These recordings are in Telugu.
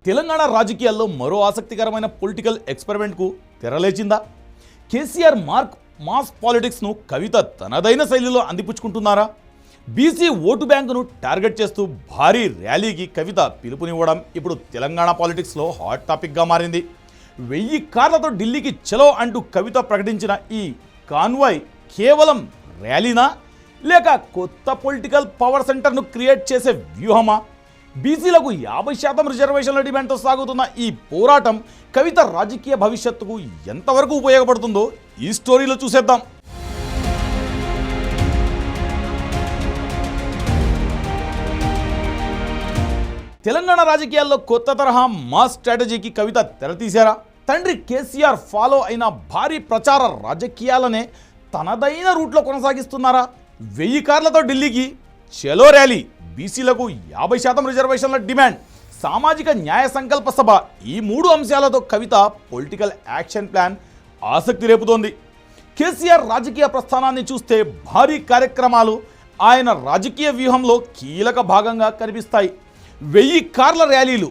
తెలంగాణ రాజకీయాల్లో మరో ఆసక్తికరమైన పొలిటికల్ ఎక్స్పెరిమెంట్కు తెరలేచిందా? కేసీఆర్ మాస్ పాలిటిక్స్ను కవిత తనదైన శైలిలో అందిపుచ్చుకుంటున్నారా? బీసీ ఓటు బ్యాంకును టార్గెట్ చేస్తూ భారీ ర్యాలీకి కవిత పిలుపునివ్వడం ఇప్పుడు తెలంగాణ పాలిటిక్స్లో హాట్ టాపిక్గా మారింది. 1000 కార్లతో ఢిల్లీకి చలో అంటూ కవిత ప్రకటించిన ఈ కాన్వాయ్ కేవలం ర్యాలీనా, లేక కొత్త పొలిటికల్ పవర్ సెంటర్ను క్రియేట్ చేసే వ్యూహమా? బీసీలకు 50% రిజర్వేషన్ల డిమాండ్తో సాగుతున్న ఈ పోరాటం కవిత రాజకీయ భవిష్యత్తుకు ఎంతవరకు ఉపయోగపడుతుందో ఈ స్టోరీలో చూసేద్దాం. తెలంగాణ రాజకీయాల్లో కొత్త తరహా మాస్ స్ట్రాటజీకి కవిత తెరతీశారా? తండ్రి కేసీఆర్ ఫాలో అయిన భారీ ప్రచార రాజకీయాలనే తనదైన రూట్లో కొనసాగిస్తున్నారా? 1000 కార్లతో ఢిల్లీకి చలో ర్యాలీ, బీసీలకు 50% రిజర్వేషన్ల డిమాండ్, సామాజిక న్యాయ సంకల్ప సభ, ఈ 3 అంశాలతో కవిత పొలిటికల్ యాక్షన్ ప్లాన్ ఆసక్తి రేపుతోంది. కేసీఆర్ రాజకీయ ప్రస్థానాన్ని చూస్తే భారీ కార్యక్రమాలు ఆయన రాజకీయ వ్యూహంలో కీలక భాగంగా కనిపిస్తాయి. 1000 కార్ల ర్యాలీలు,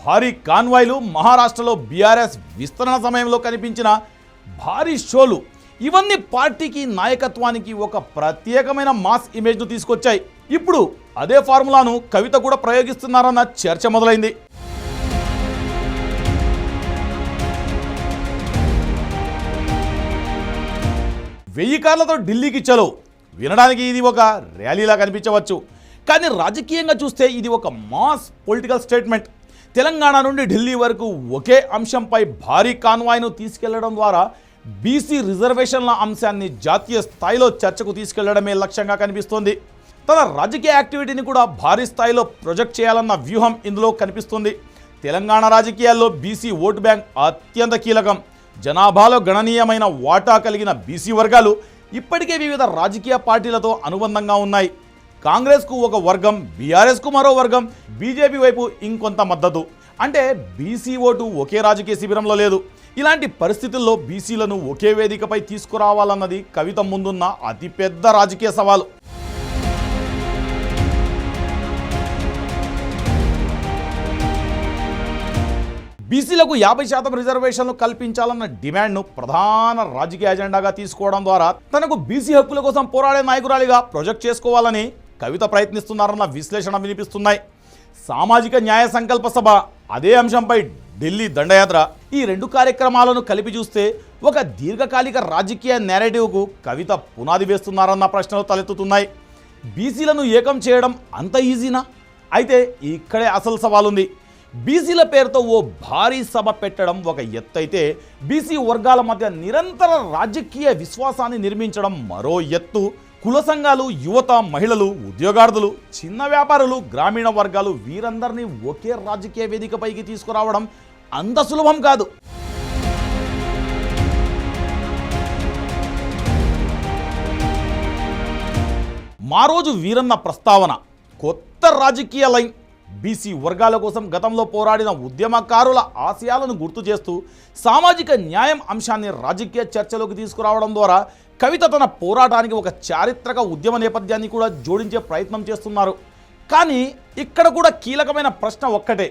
భారీ కాన్వాయ్లు, మహారాష్ట్రలో బీఆర్ఎస్ విస్తరణ సమయంలో కనిపించిన భారీ షోలు, ఇవన్నీ పార్టీకి నాయకత్వానికి ఒక ప్రత్యేకమైన మాస్ ఇమేజ్ను తీసుకొచ్చాయి. ఇప్పుడు అదే ఫార్ములాను కవిత కూడా ప్రయోగిస్తున్నారన్న చర్చ మొదలైంది. వెయ్యి కార్లతో ఢిల్లీకి చలో వినడానికి ఇది ఒక ర్యాలీలా కనిపించవచ్చు, కానీ రాజకీయంగా చూస్తే ఇది ఒక మాస్ పొలిటికల్ స్టేట్మెంట్. తెలంగాణ నుండి ఢిల్లీ వరకు ఒకే అంశంపై భారీ కాన్వాయ్ను తీసుకెళ్లడం ద్వారా బీసీ రిజర్వేషన్ల అంశాన్ని జాతీయ స్థాయిలో చర్చకు తీసుకెళ్లడమే లక్ష్యంగా కనిపిస్తోంది. తన రాజకీయ యాక్టివిటీని కూడా భారీ స్థాయిలో ప్రొజెక్ట్ చేయాలన్న వ్యూహం ఇందులో కనిపిస్తుంది. తెలంగాణ రాజకీయాల్లో బీసీ ఓటు బ్యాంక్ అత్యంత కీలకం. జనాభాలో గణనీయమైన వాటా కలిగిన బీసీ వర్గాలు ఇప్పటికే వివిధ రాజకీయ పార్టీలతో అనుబంధంగా ఉన్నాయి. కాంగ్రెస్కు ఒక వర్గం, బీఆర్ఎస్కు మరో వర్గం, బీజేపీ వైపు ఇంకొంత మద్దతు. అంటే బీసీ ఓటు ఒకే రాజకీయ శిబిరంలో లేదు. ఇలాంటి పరిస్థితుల్లో బీసీలను ఒకే వేదికపై తీసుకురావాలన్నది కవిత ముందున్న అతిపెద్ద రాజకీయ సవాలు. బీసీలకు 50% రిజర్వేషన్లు కల్పించాలన్న డిమాండ్ను ప్రధాన రాజకీయ ఎజెండాగా తీసుకోవడం ద్వారా తనకు బీసీ హక్కుల కోసం పోరాడే నాయకురాలిగా ప్రొజెక్ట్ చేసుకోవాలని కవిత ప్రయత్నిస్తున్నారన్న విశ్లేషణ వినిపిస్తున్నాయి. సామాజిక న్యాయ సంకల్ప సభ, అదే అంశంపై ఢిల్లీ దండయాత్ర, ఈ 2 కార్యక్రమాలను కలిపి చూస్తే ఒక దీర్ఘకాలిక రాజకీయ నేరేటివ్కు కవిత పునాది వేస్తున్నారన్న ప్రశ్నలు తలెత్తుతున్నాయి. బీసీలను ఏకం చేయడం అంత ఈజీనా? అయితే ఇక్కడే అసలు సవాలుంది. బీసీల పేరుతో ఓ భారీ సభ పెట్టడం ఒక ఎత్తైతే, బీసీ వర్గాల మధ్య నిరంతర రాజకీయ విశ్వాసాన్ని నిర్మించడం మరో ఎత్తు. కుల సంఘాలు, యువత, మహిళలు, ఉద్యోగార్థులు, చిన్న వ్యాపారులు, గ్రామీణ వర్గాలు, వీరందరినీ ఒకే రాజకీయ వేదికపైకి తీసుకురావడం అంత సులభం కాదు. మారోజు వీరన్న ప్రస్తావన కొత్త రాజకీయ లైన్. బీసీ వర్గాల కోసం గతంలో పోరాడిన ఉద్యమకారుల ఆశయాలను గుర్తు చేస్తూ సామాజిక న్యాయం అంశాన్ని రాజకీయ చర్చలోకి తీసుకురావడం ద్వారా కవిత తన పోరాటానికి ఒక చారిత్రక ఉద్యమ నేపథ్యాన్ని కూడా జోడించే ప్రయత్నం చేస్తున్నారు. కానీ ఇక్కడ కూడా కీలకమైన ప్రశ్న ఒక్కటే: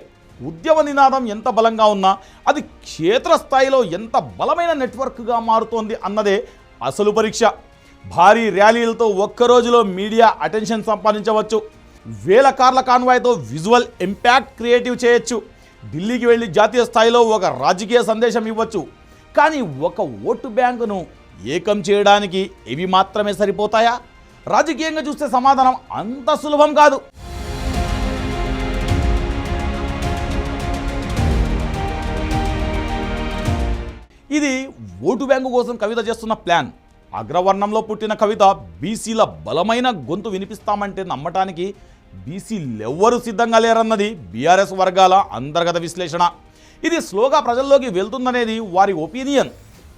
ఉద్యమ నినాదం ఎంత బలంగా ఉన్నా అది క్షేత్రస్థాయిలో ఎంత బలమైన నెట్వర్క్గా మారుతోంది అన్నదే అసలు పరీక్ష. భారీ ర్యాలీలతో ఒక్కరోజులో మీడియా అటెన్షన్ సంపాదించవచ్చు. 1000 కార్ల కాన్వాయ్తో విజువల్ ఇంపాక్ట్ క్రియేటివ్ చేయొచ్చు. ఢిల్లీకి వెళ్ళి జాతీయ స్థాయిలో ఒక రాజకీయ సందేశం ఇవ్వచ్చు. కానీ ఒక ఓటు బ్యాంకును ఏకం చేయడానికి ఇవి మాత్రమే సరిపోతాయా? రాజకీయంగా చూస్తే సమాధానం అంత సులభం కాదు. ఇది ఓటు బ్యాంకు కోసం కవిత చేస్తున్న ప్లాన్. అగ్రవర్ణంలో పుట్టిన కవిత బీసీల బలమైన గొంతు వినిపిస్తామంటే నమ్మటానికి బీసీలెవ్వరూ సిద్ధంగా లేరన్నది బీఆర్ఎస్ వర్గాల అంతర్గత విశ్లేషణ. ఇది స్లోగా ప్రజల్లోకి వెళ్తుందనేది వారి ఒపీనియన్.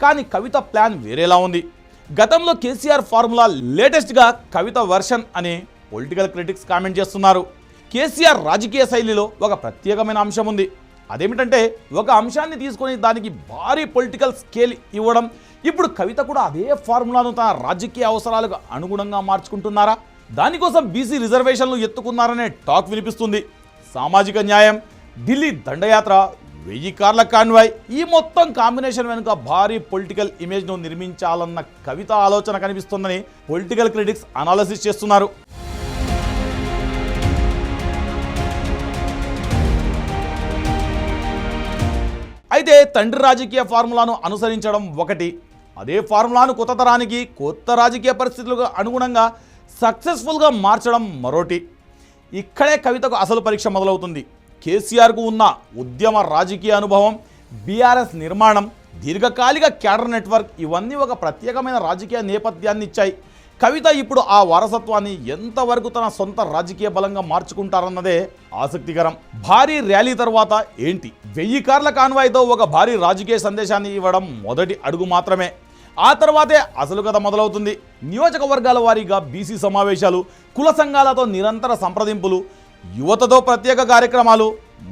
కానీ కవిత ప్లాన్ వేరేలా ఉంది. గతంలో కేసీఆర్ ఫార్ములా లేటెస్ట్గా కవిత వర్షన్ అని పొలిటికల్ క్రిటిక్స్ కామెంట్ చేస్తున్నారు. కేసీఆర్ రాజకీయ శైలిలో ఒక ప్రత్యేకమైన అంశం ఉంది. అదేమిటంటే ఒక అంశాన్ని తీసుకొని దానికి భారీ పొలిటికల్ స్కేల్ ఇవ్వడం. ఇప్పుడు కవిత కూడా అదే ఫార్ములాను తన రాజకీయ అవసరాలకు అనుగుణంగా మార్చుకుంటున్నారా? దానికోసం బీసీ రిజర్వేషన్లు ఎత్తుకున్నారనే టాక్ వినిపిస్తుంది. సామాజిక న్యాయం, ఢిల్లీ దండయాత్ర, 1000 కార్ల కాన్వాయ్, ఈ మొత్తం కాంబినేషన్ వెనుక భారీ పొలిటికల్ ఇమేజ్ను నిర్మించాలన్న కవిత ఆలోచన కనిపిస్తుందని పొలిటికల్ క్రిటిక్స్ అనాలిసిస్ చేస్తున్నారు. అయితే తండ్రి రాజకీయ ఫార్ములాను అనుసరించడం ఒకటి, అదే ఫార్ములాను కొత్త తరానికి, కొత్త రాజకీయ పరిస్థితులకు అనుగుణంగా సక్సెస్ఫుల్గా మార్చడం మరోటి. ఇక్కడే కవితకు అసలు పరీక్ష మొదలవుతుంది. కేసీఆర్కు ఉన్న ఉద్యమ రాజకీయ అనుభవం, బీఆర్ఎస్ నిర్మాణం, దీర్ఘకాలిక క్యాడర్ నెట్వర్క్ ఇవన్నీ ఒక ప్రత్యేకమైన రాజకీయ నేపథ్యాన్ని ఇచ్చాయి. కవిత ఇప్పుడు ఆ వారసత్వాన్ని ఎంతవరకు తన సొంత రాజకీయ బలంగా మార్చుకుంటారన్నదే ఆసక్తికరం. భారీ ర్యాలీ తర్వాత ఏంటి? 1000 కార్ల కాన్వాయ్తో ఒక భారీ రాజకీయ సందేశాన్ని ఇవ్వడం మొదటి అడుగు మాత్రమే. ఆ తర్వాతే అసలు కథ మొదలవుతుంది. నియోజకవర్గాల వారీగా బీసీ సమావేశాలు, కుల సంఘాలతో నిరంతర సంప్రదింపులు, యువతతో ప్రత్యేక కార్యక్రమాలు,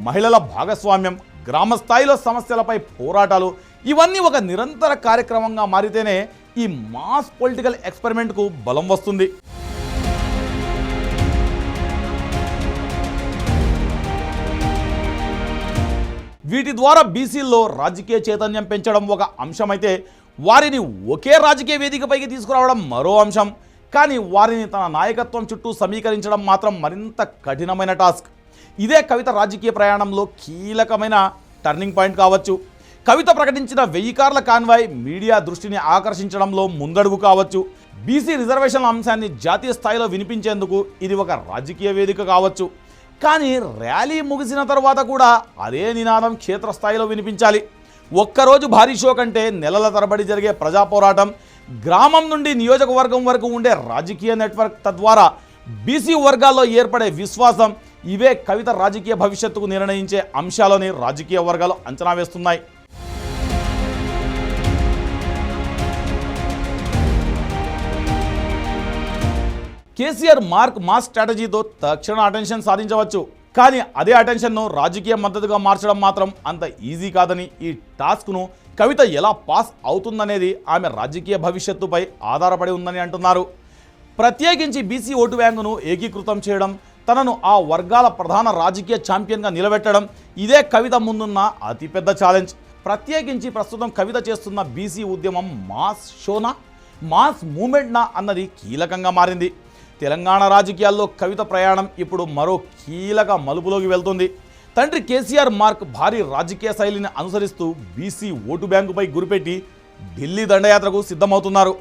మహిళల భాగస్వామ్యం, గ్రామ స్థాయిలో సమస్యలపై పోరాటాలు ఇవన్నీ ఒక నిరంతర కార్యక్రమంగా మారితేనే ఈ మాస్ పొలిటికల్ ఎక్స్పెరిమెంట్కు బలం వస్తుంది. వీటి ద్వారా బీసీల్లో రాజకీయ చైతన్యం పెంచడం ఒక అంశమైతే, వారిని ఒకే రాజకీయ వేదికపైకి తీసుకురావడం మరో అంశం. కానీ వారిని తన నాయకత్వం చుట్టూ సమీకరించడం మాత్రం మరింత కఠినమైన టాస్క్. ఇదే కవిత రాజకీయ ప్రయాణంలో కీలకమైన టర్నింగ్ పాయింట్ కావచ్చు. కవిత ప్రకటించిన 1000 కార్ల కాన్వాయ్ మీడియా దృష్టిని ఆకర్షించడంలో ముందడుగు కావచ్చు. బీసీ రిజర్వేషన్ల అంశాన్ని జాతీయ స్థాయిలో వినిపించేందుకు ఇది ఒక రాజకీయ వేదిక కావచ్చు. కానీ ర్యాలీ ముగిసిన తర్వాత కూడా అదే నినాదం క్షేత్రస్థాయిలో వినిపించాలి. ఒక్కరోజు భారీ షో కంటే నెలల తరబడి జరిగే ప్రజా పోరాటం, గ్రామం నుండి నియోజకవర్గం వరకు ఉండే రాజకీయ నెట్వర్క్, తద్వారా బీసీ వర్గాల్లో ఏర్పడే విశ్వాసం, ఇవే కవిత రాజకీయ భవిష్యత్తుకు నిర్ణయించే అంశాలని రాజకీయ వర్గాలు అంచనా వేస్తున్నాయి. కేసీఆర్ మార్క్ మాస్ స్ట్రాటజీతో తక్షణ అటెన్షన్ సాధించవచ్చు. కానీ అదే అటెన్షన్ను రాజకీయ మద్దతుగా మార్చడం మాత్రం అంత ఈజీ కాదని, ఈ టాస్క్ను కవిత ఎలా పాస్ అవుతుందనేది ఆమె రాజకీయ భవిష్యత్తుపై ఆధారపడి ఉందని అంటున్నారు. ప్రత్యేకించి బీసీ ఓటు బ్యాంకును ఏకీకృతం చేయడం, తనను ఆ వర్గాల ప్రధాన రాజకీయ ఛాంపియన్గా నిలబెట్టడం ఇదే కవిత ముందున్న అతిపెద్ద ఛాలెంజ్. ప్రత్యేకించి ప్రస్తుతం కవిత చేస్తున్న బీసీ ఉద్యమం మాస్ షోనా, మాస్ మూమెంట్నా అన్నది కీలకంగా మారింది. తెలంగాణ రాజకీయాల్లో కవిత ప్రయాణం ఇప్పుడు మరో కీలక మలుపులోకి వెళ్తుంది. తండ్రి కేసీఆర్ మార్క్ భారీ రాజకీయ శైలిని అనుసరిస్తూ బీసీ ఓటు బ్యాంకుపై గురిపెట్టి ఢిల్లీ దండయాత్రకు సిద్ధమవుతున్నారు.